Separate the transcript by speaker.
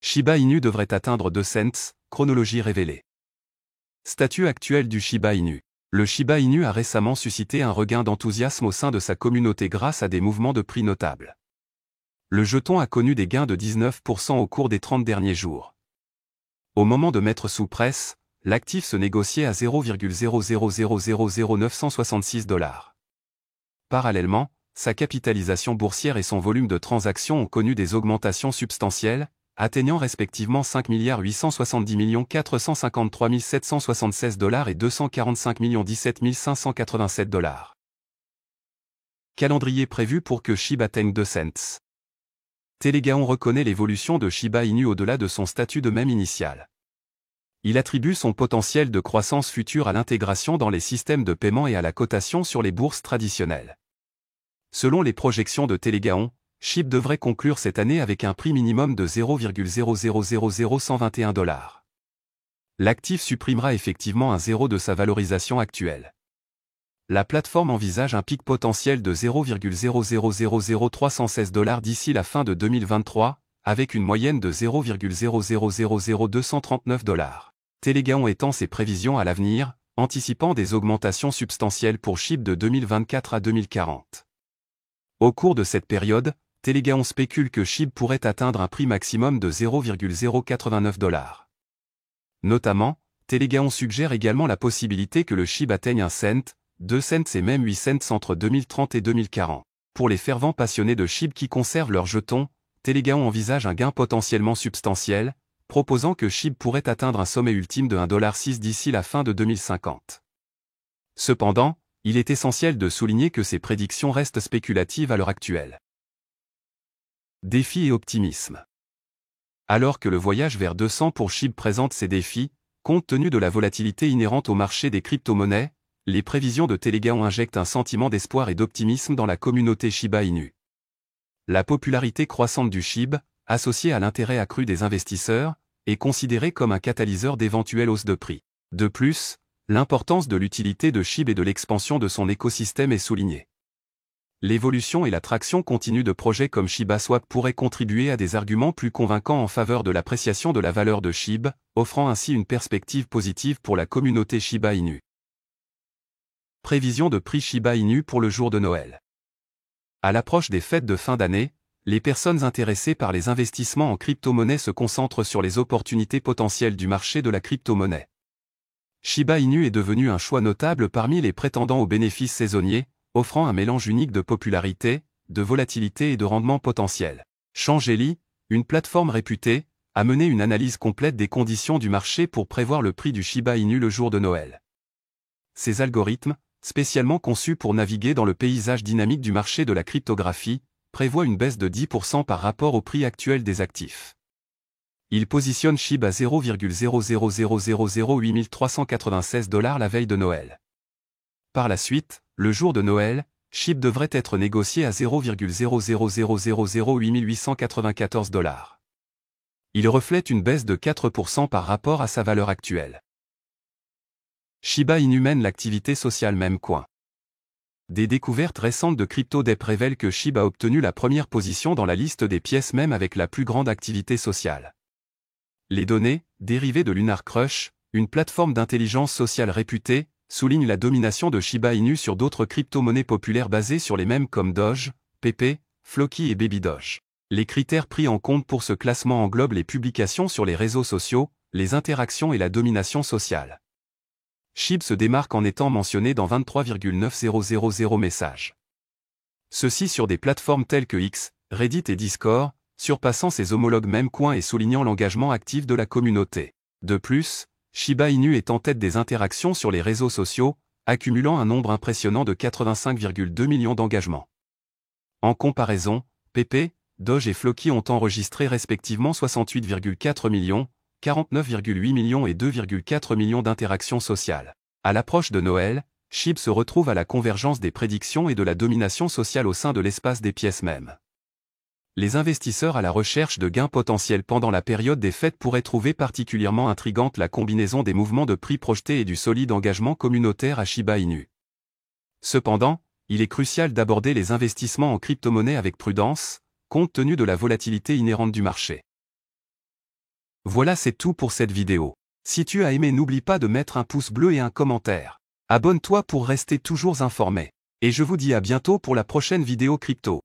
Speaker 1: Shiba Inu devrait atteindre 2 cents, chronologie révélée. Statut actuel du Shiba Inu. Le Shiba Inu a récemment suscité un regain d'enthousiasme au sein de sa communauté grâce à des mouvements de prix notables. Le jeton a connu des gains de 19% au cours des 30 derniers jours. Au moment de mettre sous presse, l'actif se négociait à 0,0000966 $. Parallèlement, sa capitalisation boursière et son volume de transactions ont connu des augmentations substantielles, atteignant respectivement 5 870 453 776 $ et 245 17 587 $. Calendrier prévu pour que Shiba atteigne 2 cents. Telegaon reconnaît l'évolution de Shiba Inu au-delà de son statut de mème initial. Il attribue son potentiel de croissance future à l'intégration dans les systèmes de paiement et à la cotation sur les bourses traditionnelles. Selon les projections de Telegaon, SHIB devrait conclure cette année avec un prix minimum de 0,000121 $. L'actif supprimera effectivement un zéro de sa valorisation actuelle. La plateforme envisage un pic potentiel de 0,0000316 $ d'ici la fin de 2023, avec une moyenne de 0,0000239 $. Telegaon étend ses prévisions à l'avenir, anticipant des augmentations substantielles pour SHIB de 2024 à 2040. Au cours de cette période, Telegaon spécule que SHIB pourrait atteindre un prix maximum de 0,089 $. Notamment, Telegaon suggère également la possibilité que le SHIB atteigne 1 cent, 2 cents et même 8 cents entre 2030 et 2040. Pour les fervents passionnés de SHIB qui conservent leurs jetons, Telegaon envisage un gain potentiellement substantiel, proposant que SHIB pourrait atteindre un sommet ultime de 1,06 $ d'ici la fin de 2050. Cependant, il est essentiel de souligner que ces prédictions restent spéculatives à l'heure actuelle. Défis et optimisme. Alors que le voyage vers 200 pour SHIB présente ses défis, compte tenu de la volatilité inhérente au marché des crypto-monnaies, les prévisions de Telegaon injectent un sentiment d'espoir et d'optimisme dans la communauté Shiba Inu. La popularité croissante du SHIB, associée à l'intérêt accru des investisseurs, est considérée comme un catalyseur d'éventuelles hausses de prix. De plus, l'importance de l'utilité de SHIB et de l'expansion de son écosystème est soulignée. L'évolution et l'attraction continue de projets comme ShibaSwap pourraient contribuer à des arguments plus convaincants en faveur de l'appréciation de la valeur de SHIB, offrant ainsi une perspective positive pour la communauté Shiba Inu. Prévision de prix Shiba Inu pour le jour de Noël. À l'approche des fêtes de fin d'année, les personnes intéressées par les investissements en crypto-monnaie se concentrent sur les opportunités potentielles du marché de la crypto-monnaie. Shiba Inu est devenu un choix notable parmi les prétendants aux bénéfices saisonniers, offrant un mélange unique de popularité, de volatilité et de rendement potentiel. Changeli, une plateforme réputée, a mené une analyse complète des conditions du marché pour prévoir le prix du Shiba Inu le jour de Noël. Ces algorithmes, spécialement conçus pour naviguer dans le paysage dynamique du marché de la cryptographie, prévoient une baisse de 10% par rapport au prix actuel des actifs. Il positionne SHIB à 0,00008 $ la veille de Noël. Par la suite, le jour de Noël, SHIB devrait être négocié à 0,0000894 $. Il reflète une baisse de 4% par rapport à sa valeur actuelle. Shiba Inu mène l'activité sociale Memecoin. Des découvertes récentes de CryptoDeep révèlent que SHIB a obtenu la première position dans la liste des pièces mèmes avec la plus grande activité sociale. Les données, dérivées de Lunar Crush, une plateforme d'intelligence sociale réputée, soulignent la domination de Shiba Inu sur d'autres crypto-monnaies populaires basées sur les mèmes comme Doge, Pepe, Floki et Baby Doge. Les critères pris en compte pour ce classement englobent les publications sur les réseaux sociaux, les interactions et la domination sociale. SHIB se démarque en étant mentionné dans 23,9000 messages. Ceci sur des plateformes telles que X, Reddit et Discord, surpassant ses homologues Memecoin et soulignant l'engagement actif de la communauté. De plus, Shiba Inu est en tête des interactions sur les réseaux sociaux, accumulant un nombre impressionnant de 85,2 millions d'engagements. En comparaison, Pepe, Doge et Floki ont enregistré respectivement 68,4 millions, 49,8 millions et 2,4 millions d'interactions sociales. À l'approche de Noël, SHIB se retrouve à la convergence des prédictions et de la domination sociale au sein de l'espace des pièces mèmes. Les investisseurs à la recherche de gains potentiels pendant la période des fêtes pourraient trouver particulièrement intrigante la combinaison des mouvements de prix projetés et du solide engagement communautaire à Shiba Inu. Cependant, il est crucial d'aborder les investissements en crypto-monnaie avec prudence, compte tenu de la volatilité inhérente du marché. Voilà, c'est tout pour cette vidéo. Si tu as aimé, n'oublie pas de mettre un pouce bleu et un commentaire. Abonne-toi pour rester toujours informé. Et je vous dis à bientôt pour la prochaine vidéo crypto.